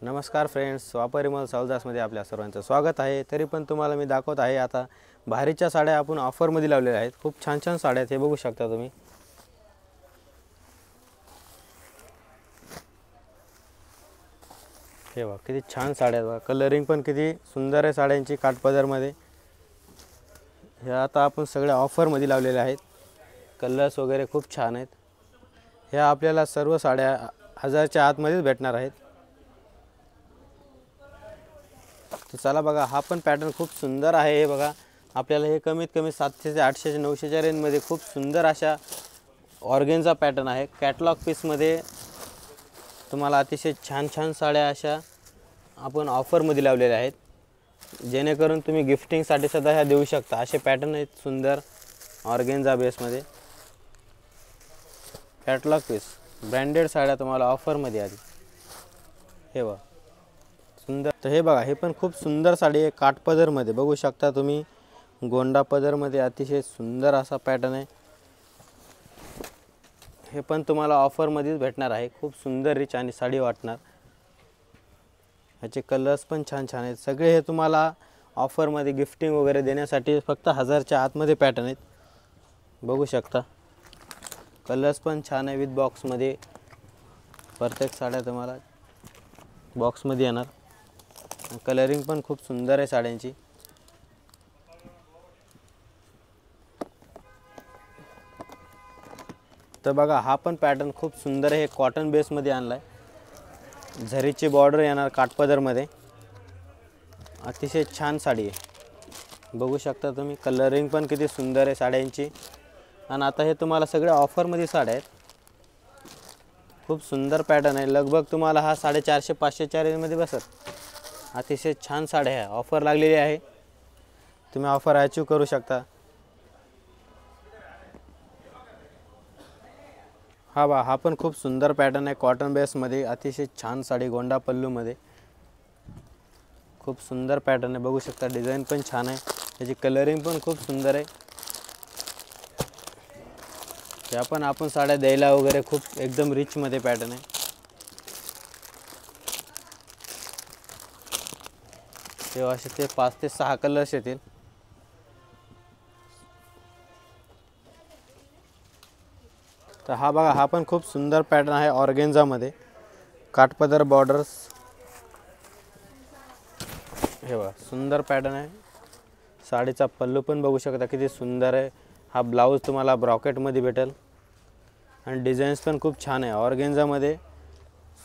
नमस्कार फ्रेंड्स, व्यापारी मॉल सावदासमध्ये आपल्या सर्वांचं स्वागत आहे। तरी पण तुम्हाला मी दाखवत आहे आता भारीच्या साड्या आपण ऑफरमध्ये लावलेल्या आहेत। खूप छान छान साड्या आहेत, हे बघू शकता तुम्ही। हे बघा किती छान साड्या आहेत, कलरिंग पण किती सुंदर आहे साड्यांची काठपदरमध्ये। हे आता आपण सगळ्या ऑफरमध्ये लावलेल्या आहेत, कलर्स वगैरे खूप छान आहेत। हे आपल्याला सर्व साड्या 1000च्या आतमध्येच भेटणार आहेत। तर चला बघा, हा पण पॅटर्न खूप सुंदर आहे। हे बघा, आपल्याला हे कमीत कमी 700 ते 800 ते 900च्या रेंजमध्ये खूप सुंदर अशा ऑर्गेन्झा पॅटर्न आहे। कॅटलॉग पीसमध्ये तुम्हाला अतिशय छान छान साड्या अशा आपण ऑफरमध्ये लावलेल्या आहेत, जेणेकरून तुम्ही गिफ्टिंगसाठी सुद्धा ह्या देऊ शकता। असे पॅटर्न आहेत सुंदर ऑर्गेन्झा बेसमध्ये। कॅटलॉग पीस ब्रँडेड साड्या तुम्हाला ऑफरमध्ये आली। हे बघा सुंदर। तर हे बघा, हे पण खूप सुंदर साडी आहे, काठपदरमध्ये बघू शकता तुम्ही। गोंडा पदरमध्ये अतिशय सुंदर असा पॅटर्न आहे। हे पण तुम्हाला ऑफरमध्येच भेटणार आहे। खूप सुंदर रिच आणि साडी वाटणार। ह्याचे कलर्स पण छान छान आहेत सगळे। हे तुम्हाला ऑफरमध्ये गिफ्टिंग वगैरे देण्यासाठी फक्त 1000च्या आतमध्ये पॅटर्न आहेत, बघू शकता। कलर्स पण छान आहे विथ बॉक्समध्ये। प्रत्येक साड्या तुम्हाला बॉक्समध्ये येणार। कलरिंग पण खूप सुंदर आहे साड्यांची। तर बघा, हा पण पॅटर्न खूप सुंदर आहे। कॉटन बेसमध्ये आणलाय, झरीची बॉर्डर येणार काठपदरमध्ये। अतिशय छान साडी आहे, बघू शकता तुम्ही। कलरिंग पण किती सुंदर आहे साड्यांची। आणि आता हे तुम्हाला सगळ्या ऑफरमध्ये साड्या आहेत। खूप सुंदर पॅटर्न आहे, लगभग तुम्हाला हा 450-500च्या रेंजमध्ये बसत। अतिशय छान साड्या आहे, ऑफर लागलेली आहे, तुम्ही ऑफर अचीव करू शकता। हा पण खूप सुंदर पॅटर्न आहे, कॉटन बेसमध्ये। अतिशय छान साडी गोंडा पल्लूमध्ये, खूप सुंदर पॅटर्न आहे, बघू शकता। डिझाइन पण छान आहे, त्याची कलरिंग पण खूप सुंदर आहे। या पण आपण साड्या द्यायला वगैरे खूप एकदम रिच मध्ये पॅटर्न आहे। तेव्हा असे ते 5 ते 6 कलर्स येतील। तर हा बघा, हा पण खूप सुंदर पॅटर्न आहे ऑर्गेन्झामध्ये, काठपदर बॉर्डर्स। हे बघा सुंदर पॅटर्न आहे। साडीचा पल्लू पण बघू शकता किती सुंदर आहे। हा ब्लाऊज तुम्हाला ब्रॉकेटमध्ये भेटेल आणि डिझाईन्स पण खूप छान आहे ऑर्गेन्झामध्ये।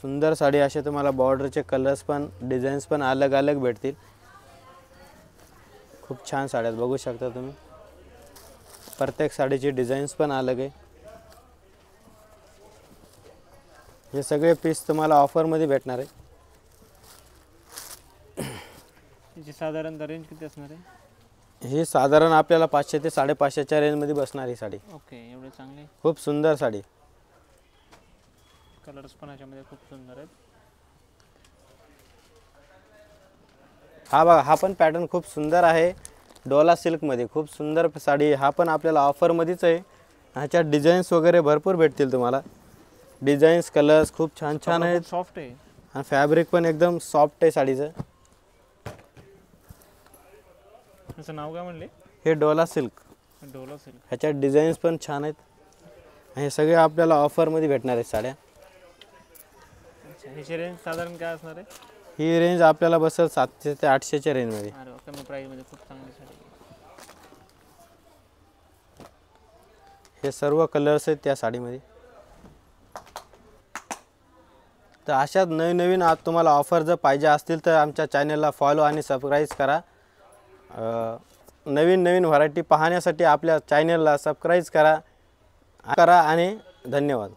सुंदर साडी असे तुम्हाला बॉर्डरचे कलर्स पण डिझाईन्स पण अलग अलग भेटतील। खूप छान साड्या बघू शकता तुम्ही। प्रत्येक साडीची डिझाईन्स पण अलग आहे। हे सगळे पीस तुम्हाला ऑफरमध्ये भेटणार आहे। याची साधारण रेंज किती असणार आहे? ही साधारण आपल्याला 500 ते 550च्या रेंजमध्ये बसणार ही साडी। ओके, एवढे चांगले। खूप सुंदर साडी। कलर्स पण याच्यामध्ये खूप सुंदर आहेत। हा बघा, हा पण पॅटर्न खूप सुंदर आहे, डोला सिल्कमध्ये। खूप सुंदर साडी। हा पण आपल्याला ऑफरमध्येच आहे। ह्याच्यात डिझाईन्स वगैरे भरपूर भेटतील तुम्हाला। डिझाईन्स कलर्स खूप छान छान आहेत, सॉफ्ट आहे आणि फॅब्रिक पण एकदम सॉफ्ट आहे साडीचं। त्याचं नाव काय म्हणले? हे डोला सिल्क। डोला सिल्क। ह्याच्यात डिझाईन्स पण छान आहेत, आणि हे सगळे आपल्याला ऑफरमध्ये भेटणार आहेत साड्या। अच्छा, ह्याची रेंज साधारण काय असणार आहे? ही रेंज आपल्याला बसेल 700 ते 800च्या रेंजमध्ये। अरे कमी प्राईसमध्ये खूप चांगली साडी। हे सर्व कलर्स आहेत त्या साडीमध्ये। तर अशाच नवीन आज तुम्हाला ऑफर जर पाहिजे असतील तर आमच्या चॅनलला फॉलो आणि सबस्क्राईब करा। नवीन व्हरायटी पाहण्यासाठी आपल्या चॅनलला सबस्क्राईब करा आणि धन्यवाद।